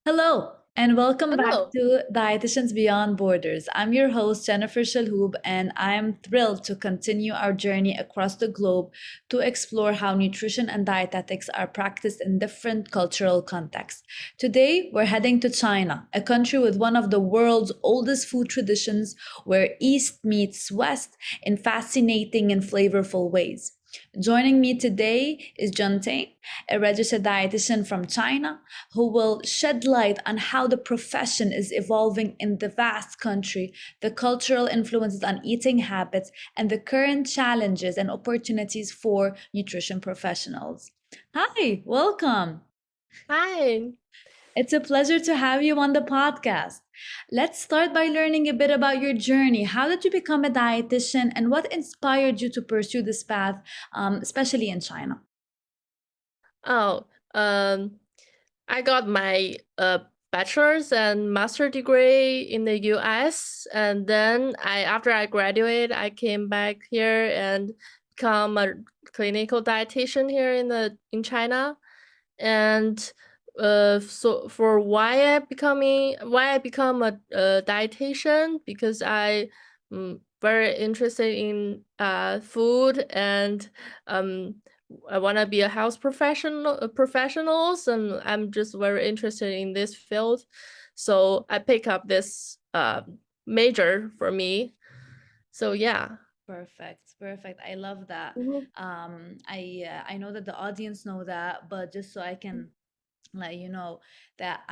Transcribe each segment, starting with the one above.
Hello, and welcome back Hello. to Dietitians Beyond Borders. I'm your host, Jennifer Shalhoub, and I am thrilled to continue our journey across the globe to explore how nutrition and dietetics are practiced in different cultural contexts. Today, we're heading to China, a country with one of the world's oldest food traditions where East meets West in fascinating and flavorful ways. Joining me today is Junting, a registered dietitian from China, who will shed light on how the profession is evolving in the vast country, the cultural influences on eating habits, and the current challenges and opportunities for nutrition professionals. Hi, welcome. Hi. It's a pleasure to have you on the podcast. Let's start by learning a bit about your journey. How did you become a dietitian and what inspired you to pursue this path, especially in China? Oh, I got my bachelor's and master degree in the US, and then after I graduated, I came back here and become a clinical dietitian here in China. And so for why I become a dietitian, because very interested in food, and um I want to be a health professionals, and I'm just very interested in this field. So I pick up this major for me. So yeah. Perfect, perfect. I love that. Mhm. I know that the audience know that, but just so I can let you know that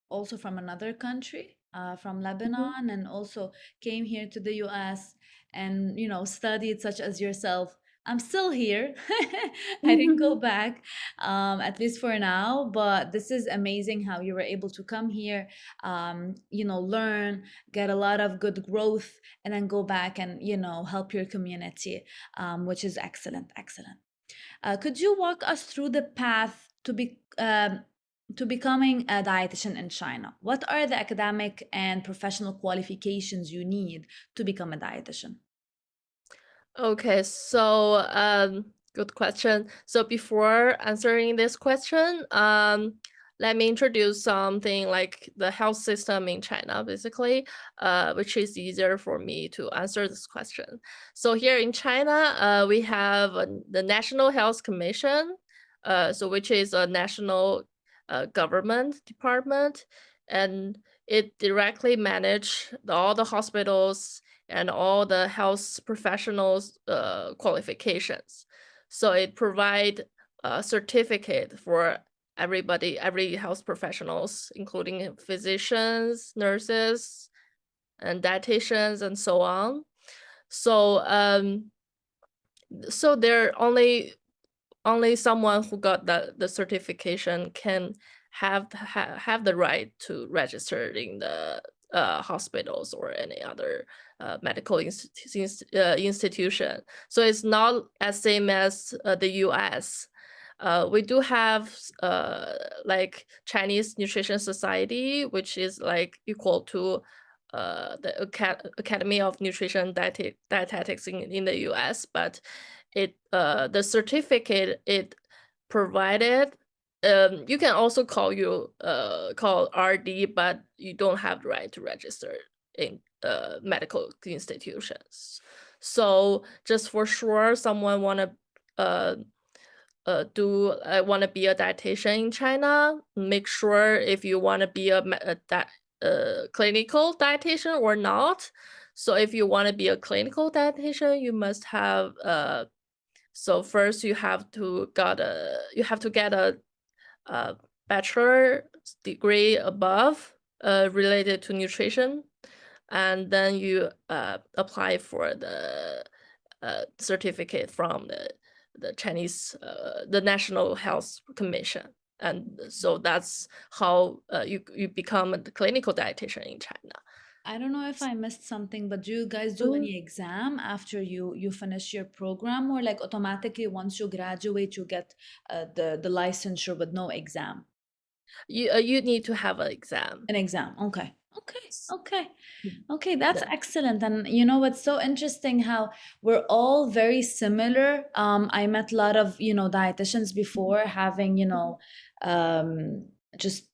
also from another country, from Mhm. Lebanon, and also came here to the US and, studied such as yourself. I'm still here. I didn't go Mhm. back, at least for now, but this is amazing how you were able to come here, learn, get a lot of good growth, and then go back and, help your community, which is excellent, excellent. Could you walk us through the path to becoming a dietitian in China? What are the academic and professional qualifications you need to become a dietitian? Okay, so good question. So before answering this question, let me introduce something like the health system in China, basically, which is easier for me to answer this question. So here in China, we have the National Health Commission, so which is a national government department, and it directly manage all the hospitals and all the health professionals qualifications. So it provide a certificate for every health professionals, including physicians, nurses, and dietitians, and so on. So so there only someone who got the certification can have the right to register in the hospitals or any other medical institution. So it's not as same as the US. We do have like Chinese Nutrition Society, which is like equal to the Academy of Nutrition Dietetics in the US, but the certificate it provided, you can also call RD, but you don't have the right to register in medical institutions. So just for sure, someone uh want to be a dietitian in China, make sure if you want to be a clinical dietitian or not. So if you want to be a clinical dietitian, you must have so first you have to get a bachelor degree above related to nutrition, and then you apply for the certificate from the National Health Commission, and so that's how you become a clinical dietitian in China. I don't know if I missed something, but do you guys do Mhm. any exam after you finish your program, or like automatically once you graduate you get the licensure with no exam? You need to have an exam. An exam. Okay. Okay. Okay. Mhm. Okay, that's Yeah. excellent. And you know what's so interesting how we're all very similar. I met a lot of, dietitians before having, um, just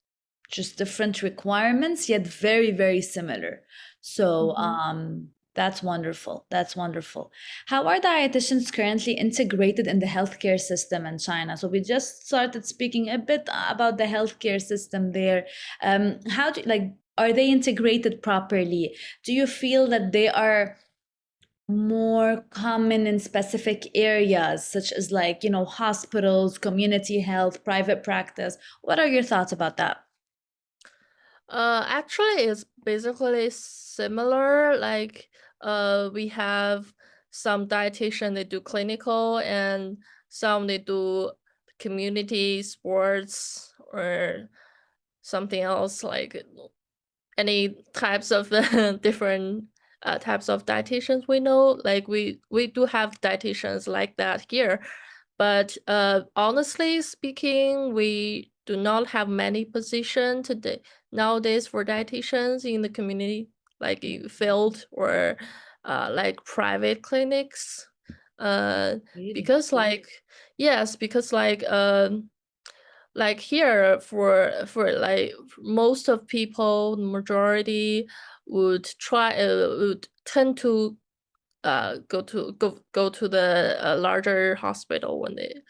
just different requirements, yet very, very similar. So that's wonderful. That's wonderful. How are dietitians currently integrated in the healthcare system in China? So we just started speaking a bit about the healthcare system there. How do like are they integrated properly? Do you feel that they are more common in specific areas, such as like, you know, hospitals, community health, private practice? What are your thoughts about that? Actually, it's basically similar. Like, we have some dietitian they do clinical, and some they do community sports or something else, like any types of different types of dietitians we know. Like we do have dietitians like that here, but honestly speaking, we do not have many positions today nowadays for dietitians in the community, like in field or like private clinics. Really? Because yes, because like here for like most of people, the majority would tend to go to the larger hospital when they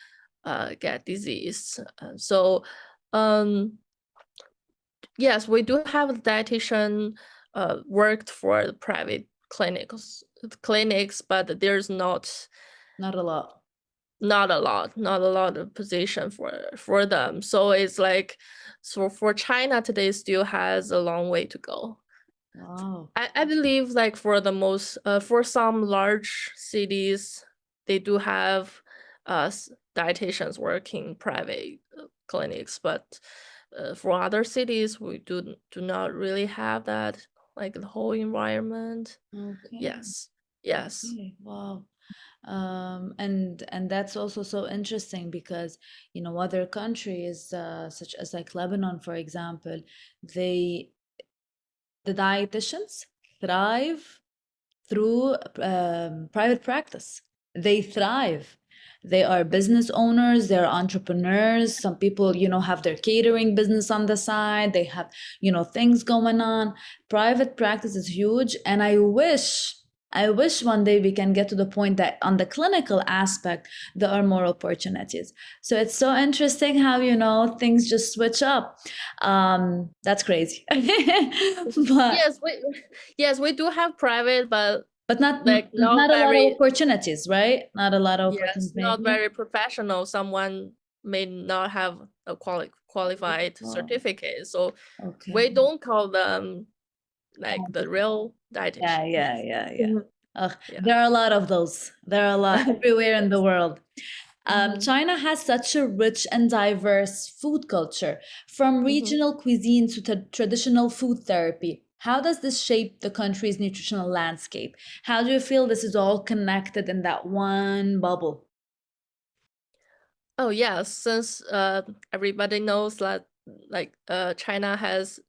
get disease. So yes, we do have a dietitian worked for the private clinics, but there's Not a lot. not a lot of position for them. So it's like, so for China today still has a long way to go. Wow. I believe like for the most for some large cities, they do have dietitians working private clinics, but for other cities we do not really have that, like the whole environment. Okay. Yes. Yes. Okay. Wow. And that's also so interesting because, you know, other countries, such as like Lebanon, for example, they the dietitians thrive through private practice. They thrive. They are business owners, they're entrepreneurs. Some people, you know, have their catering business on the side. They have, you know, things going on. Private practice is huge. And I wish one day we can get to the point that on the clinical aspect, there are more opportunities. So it's so interesting how, you know, things just switch up. That's crazy. But Yes, we do have private, but not like not not a lot of very, opportunities, right? Not a lot of yes, opportunities, not maybe. very professional. Someone may not have a qualified Oh, certificate, so okay. we don't call them like the real Yeah, dietitian. yeah, Yes. yeah, yeah. Mhm. Ugh, Yeah. there are a lot of those. There are a lot everywhere in the world. Mhm. China has such a rich and diverse food culture, from Mhm. regional cuisine to traditional food therapy. How does this shape the country's nutritional landscape? How do you feel this is all connected in that one bubble? Oh yeah, since everybody knows that like China has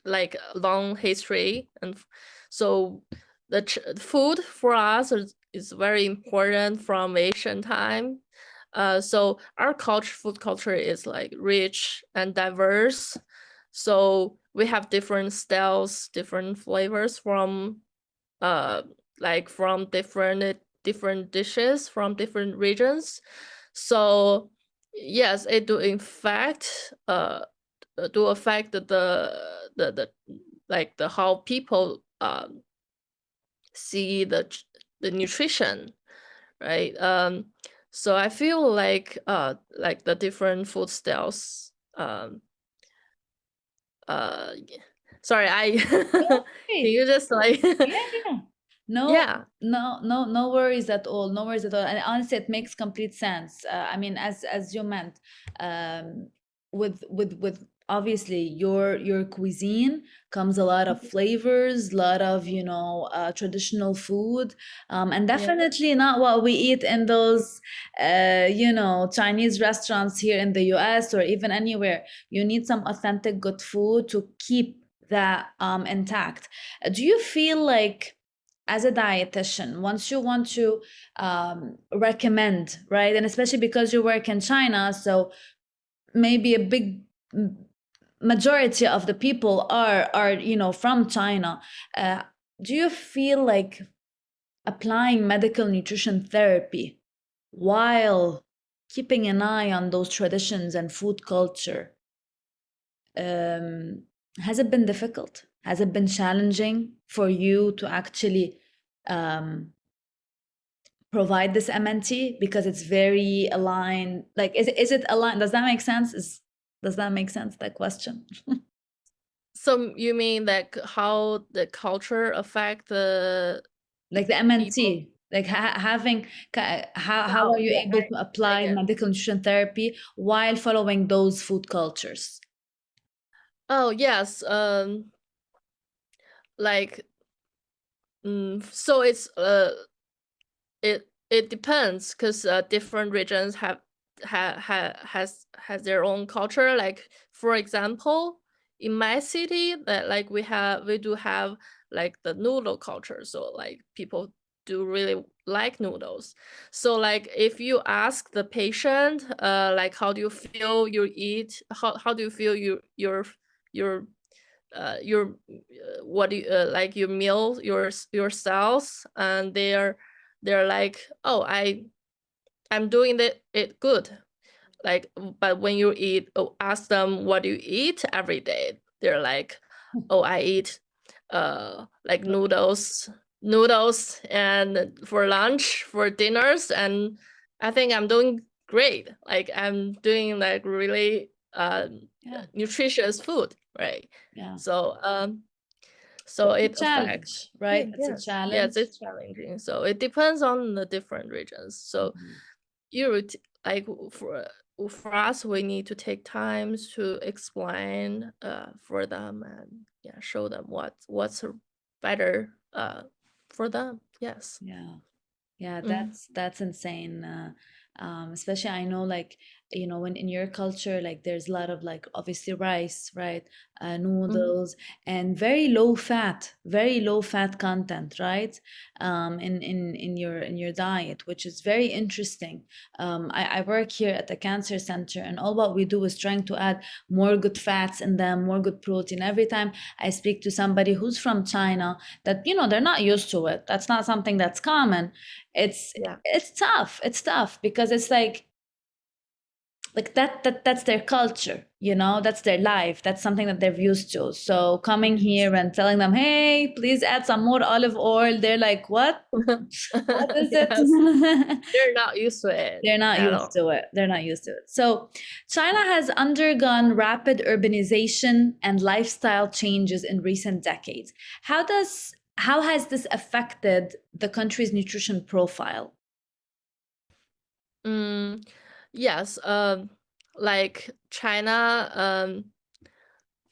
like a long history, and so the food for us is very important from ancient time. So our food culture is like rich and diverse. So we have different styles, different flavors from uh like from different dishes from different regions. So yes, it do in fact do affect the like the how people see the nutrition, right? So I feel like the different food styles yeah. Sorry, I can Hey, you just like yeah, yeah. No, yeah. no worries at all. No worries at all. And honestly, it makes complete sense. I mean, as you meant, um, with obviously your cuisine comes a lot of flavors, a lot of, you know, traditional food, and Yeah. definitely not what we eat in those, you know, Chinese restaurants here in the U.S. or even anywhere. You need some authentic good food to keep that intact. Do you feel like, as a dietitian, once you want to recommend, right, and especially because you work in China, so maybe a big majority of the people are you know, from China. Do you feel like applying medical nutrition therapy while keeping an eye on those traditions and food culture, has it been difficult? Has it been challenging for you to actually um, provide this MNT because it's very aligned? Like, is it aligned? Does that make sense? Does that make sense, that question? So you mean like how the culture affect the Like the people? MNT, like having, how Oh, are you yeah, able to I apply get. medical nutrition therapy while following those food cultures? Oh, yes. Like, so it's it depends because different regions has their own culture. Like, for example, in my city, that like we do have like the noodle culture. So like people do really like noodles. So like if you ask the patient, like how do you feel you eat? How do you feel your what do you like your meal your cells, and they're like, oh, I'm doing it good. Like, but when you eat, ask them what do you eat every day, they're like, oh, I eat like noodles and for lunch, for dinners, and I think I'm doing great. Like I'm doing like really Yeah, nutritious food, right? yeah. So But so it's a it affects. challenge, right? It's a Yes, challenge. it's challenging. So it depends on the different regions. So Mhm. you like for us, we need to take times to explain for them, and yeah, show them what's better for them. Yes. Yeah. Yeah, Mm. that's insane. Especially I know, like, you know, when in your culture, like there's a lot of, like, obviously rice, right? Mm. Noodles, and very low fat content, right? In your diet, which is very interesting. I work here at the cancer center, and all what we do is trying to add more good fats in them, more good protein. Every time I speak to somebody who's from China, that, you know, they're not used to it. That's not something that's common. it's Yeah. it's tough because it's like that's their culture, you know, that's their life, that's something that they're used to. So coming Yes. here and telling them, hey, please add some more olive oil, they're like, what is Yes, it? they're not used to it They're not at used all. to it. They're not used to it. So, China has undergone rapid urbanization and lifestyle changes in recent decades. How has this affected the country's nutrition profile? Mm, yes, like China,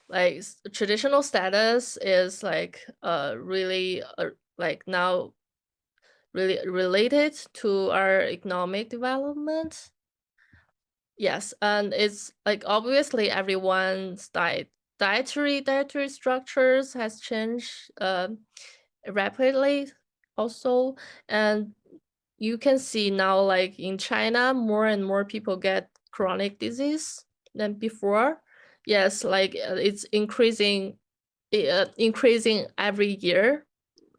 like traditional status is like really like now really related to our economic development. Yes, and it's like obviously everyone's dietary structures has changed rapidly also, and you can see now like in China more and more people get chronic disease than before. Yes, like it's increasing every year,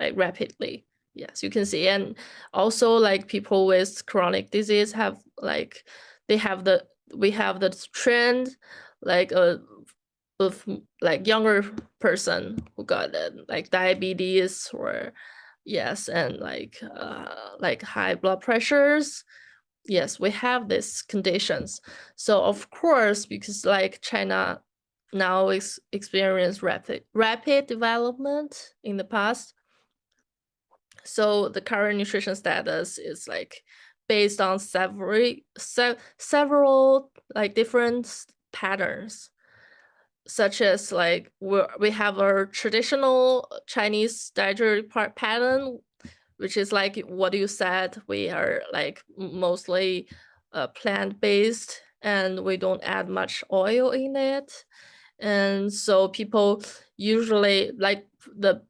like rapidly. Yes, you can see. And also like people with chronic disease have like they have the we have the trend like of like younger person who got like diabetes, or yes, and like high blood pressures. Yes, we have these conditions. So of course, because like China now experience rapid development in the past, so the current nutrition status is like based on several like different patterns, such as like we have our traditional Chinese dietary pattern, which is like what you said. We are like mostly plant-based, and we don't add much oil in it. And so people usually like the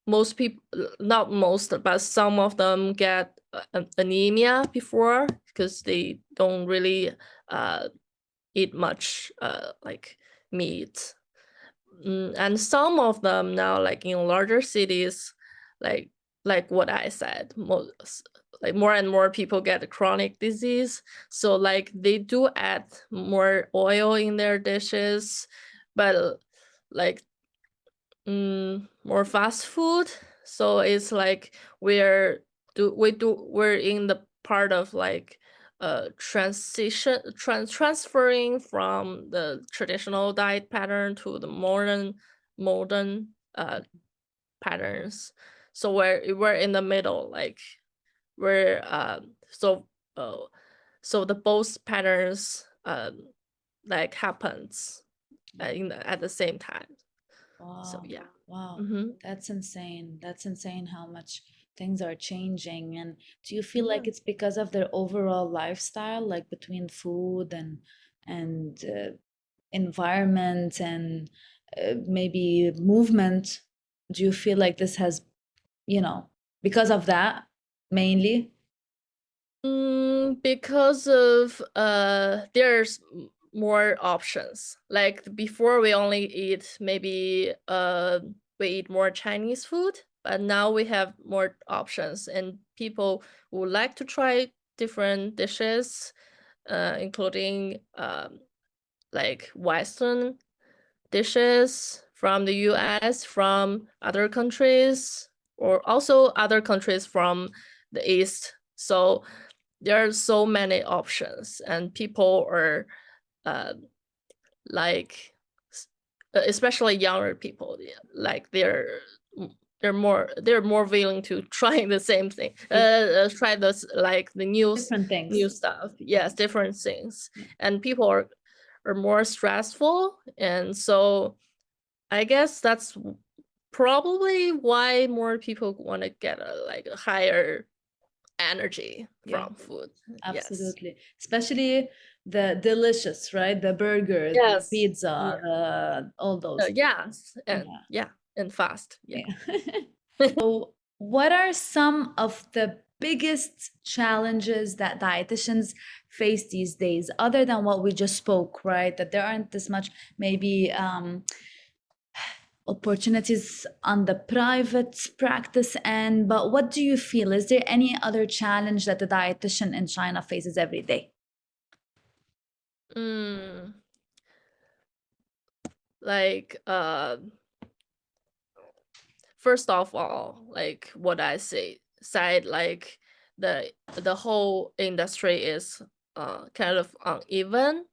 most people, not most, but some of them get anemia before because they don't really eat much like meat. And some of them now, like in larger cities, like what I said, like more and more people get chronic disease. So like they do add more oil in their dishes, but like more fast food. So it's like we're in the part of like transferring from the traditional diet pattern to the modern patterns. So we're in the middle, like we're so the both patterns like happens at the same time. So Wow. yeah. Wow. Mm-hmm. That's insane. That's insane how much things are changing. And do you feel Yeah. like it's because of their overall lifestyle, like between food and environment and maybe movement? Do you feel like this has, because of that mainly? Because of there's more options. Like before we only eat maybe we eat more Chinese food, but now we have more options and people would like to try different dishes, including like Western dishes from the US, from other countries, or also other countries from the East. So there are so many options, and people are uh, like, especially younger people, like they're more willing to try the same thing, Yeah. try this like the Different new things. stuff. Yes, different things, Yeah. and people are more stressful, and so I guess that's probably why more people want to get a higher energy Yeah. from food. Yes. Absolutely. Especially the delicious, right? The burger, the Yes. pizza, Yeah. all those. Yes. And Yeah. yeah. And fast. Yeah. Yeah. So, what are some of the biggest challenges that dietitians face these days, other than what we just spoke, right? That there aren't as much maybe opportunities on the private practice end, but what do you feel? Is there any other challenge that the dietitian in China faces every day? Mm, like first of all, like what I said, like the whole industry is kind of uneven.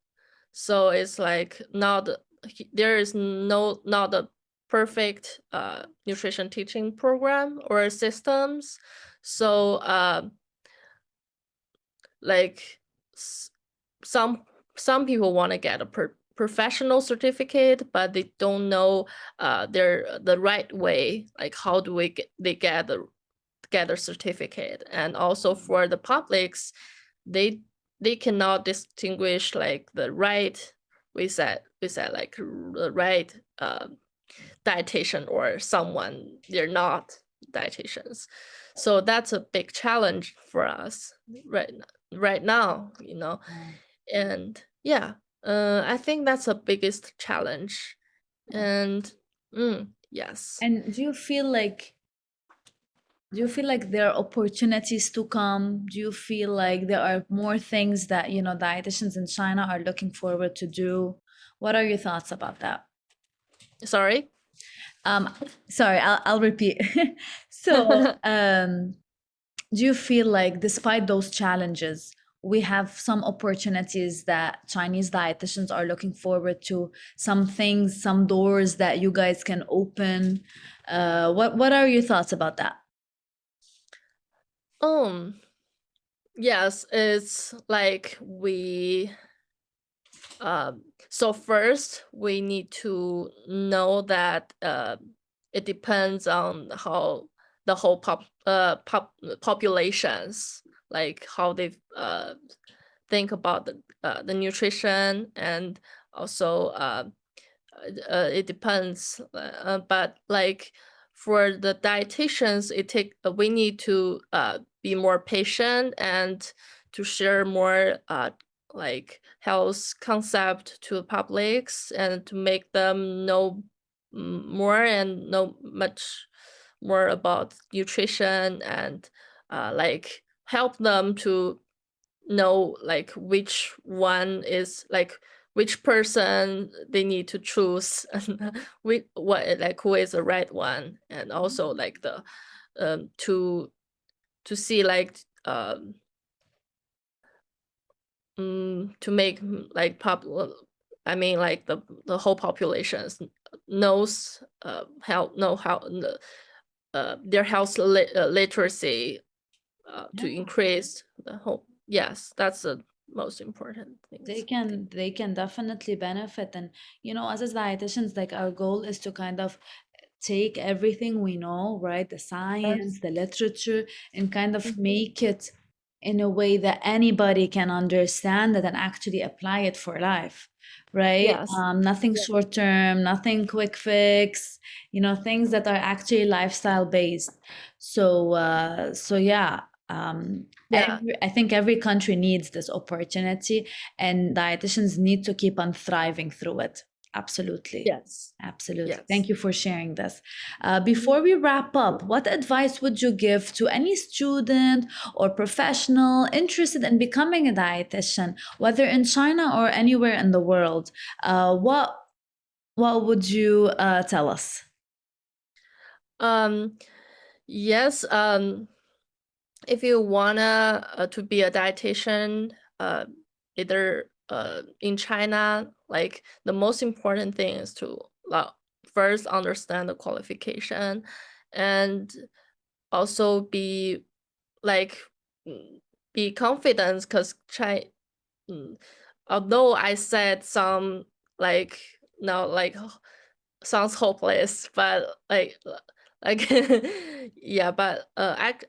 So it's like there is not a perfect nutrition teaching program or systems. So like some people want to get a professional certificate, but they don't know the right way, like how do they get the certificate. And also for the publics, they cannot distinguish like the right, we said like the right dietitian or someone they're not dietitians. So that's a big challenge for us right now, you know. Wow. And yeah, I think that's the biggest challenge. Wow. And yes. And do you feel like there are opportunities to come? Do you feel like there are more things that, dietitians in China are looking forward to do? What are your thoughts about that? Sorry. Um, sorry, I'll repeat. So, do you feel like despite those challenges, we have some opportunities that Chinese dietitians are looking forward to, some things, some doors that you guys can open? What are your thoughts about that? um yes, it's like we so first we need to know that it depends on how the whole populations, like how they think about the nutrition. And also it depends, but like for the dietitians, we need to be more patient and to share more like health concept to the publics and to make them know more and know much more about nutrition, and like help them to know like which one is like which person they need to choose and what like who is the right one, and also like the to see like to make like I mean like the whole population knows how their health literacy to increase the whole. Yes, that's the most important They things, I think. can definitely benefit. And as a dietitians, like our goal is to kind of take everything we know, right? The science, Yes. the literature, and kind of Mhm. make it in a way that anybody can understand it and actually apply it for life, right? Yes. Nothing short term, nothing quick fix, things that are actually lifestyle based. So yeah. Yeah. I think every country needs this opportunity, and dietitians need to keep on thriving through it. Absolutely. Yes. Absolutely. Yes. Thank you for sharing this. Mhm. Before we wrap up, what advice would you give to any student or professional interested in becoming a dietitian, whether in China or anywhere in the world? What would you tell us? Um, yes. If you wanna to be a dietitian, either in China, like the most important thing is to first understand the qualification, and also be like be confident, because although I said some like no like sounds hopeless, but like yeah, but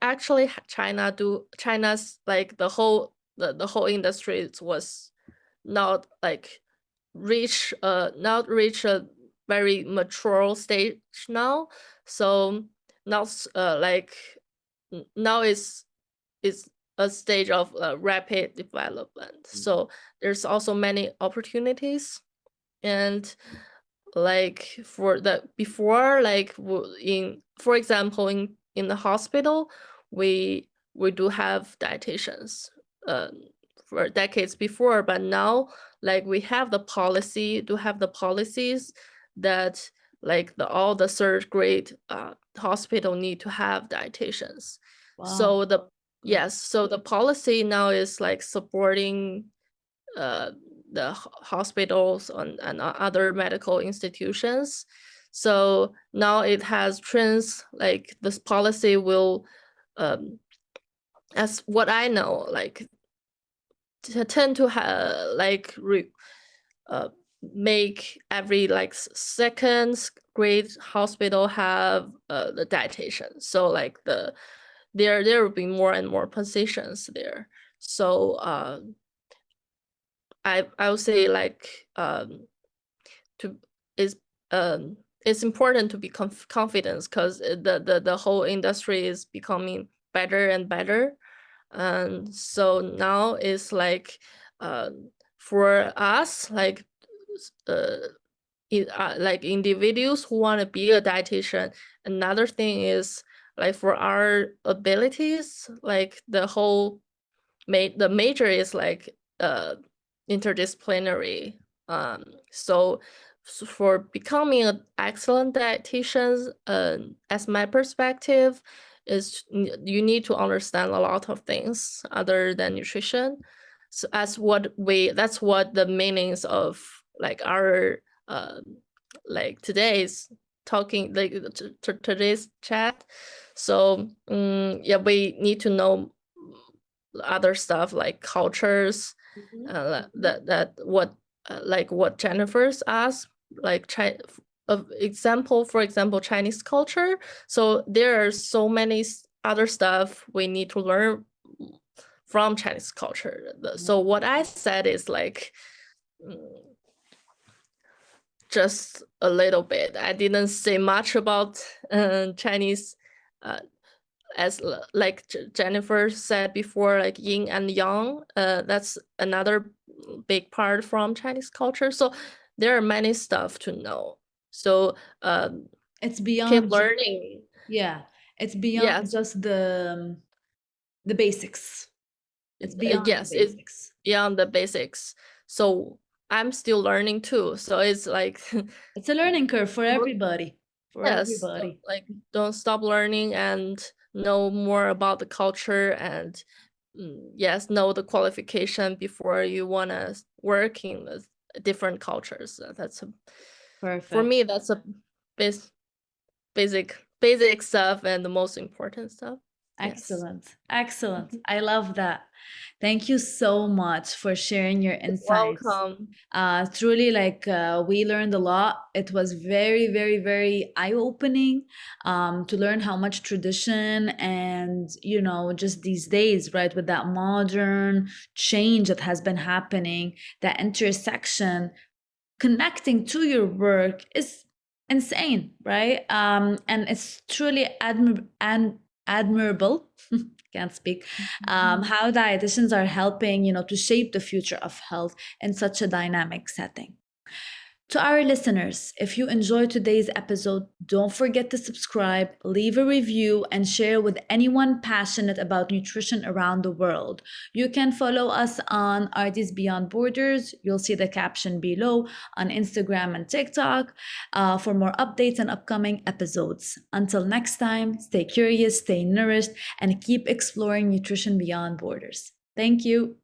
actually China's like the whole industry was not like not reach a very mature stage now. So now now is a stage of rapid development. So there's also many opportunities, and like for the before like in for example in the hospital, we do have dietitians uh, for decades before, but now like we have the policies that like all the third grade hospital need to have dietitians. Wow. So the Good. yes, so the policy now is like supporting uh, the hospitals and other medical institutions. So now it has trends like this policy will, as what I know, like tend to have like uh, make every like second grade hospital have the dietitian. So like there will be more and more positions there. So I would say like to is it's important to be confident, because the whole industry is becoming better and better, and so now it's like for us like uh, like individuals who want to be a dietitian. Another thing is like for our abilities, like the major is like interdisciplinary. So for becoming an excellent dietitian, as my perspective, is you need to understand a lot of things other than nutrition. So that's what the meanings of like our like today's talking like today's chat. So yeah, we need to know other stuff like cultures, that what like what Jennifer's asked, like for example Chinese culture. So there are so many other stuff we need to learn from Chinese culture. So what I said is like mm, just a little bit. I didn't say much about Chinese uh, as like Jennifer said before, like yin and yang, that's another big part from Chinese culture. So there are many stuff to know. So It's keep beyond learning. yeah, it's beyond Yes, just the basics. It's beyond the yes, it's basics. beyond the basics. So I'm still learning too. So it's like It's a learning curve for don't- everybody. For yes, everybody. like don't stop learning and know more about the culture and yes, know the qualification before you want to work in the different cultures. That's for Perfect. me, that's a bas basic stuff and the most important stuff. Yes. Excellent. Excellent. I love that. Thank you so much for sharing your insights. Welcome. Truly, we learned a lot. It was very, very, very eye-opening to learn how much tradition and, just these days, right, with that modern change that has been happening, that intersection connecting to your work is insane, right? And it's truly admirable. Can't speak. How dietitians are helping, to shape the future of health in such a dynamic setting. To our listeners, if you enjoyed today's episode, don't forget to subscribe, leave a review, and share with anyone passionate about nutrition around the world. You can follow us on Dietitians Beyond Borders. You'll see the caption below on Instagram and TikTok for more updates and upcoming episodes. Until next time, stay curious, stay nourished, and keep exploring nutrition beyond borders. Thank you.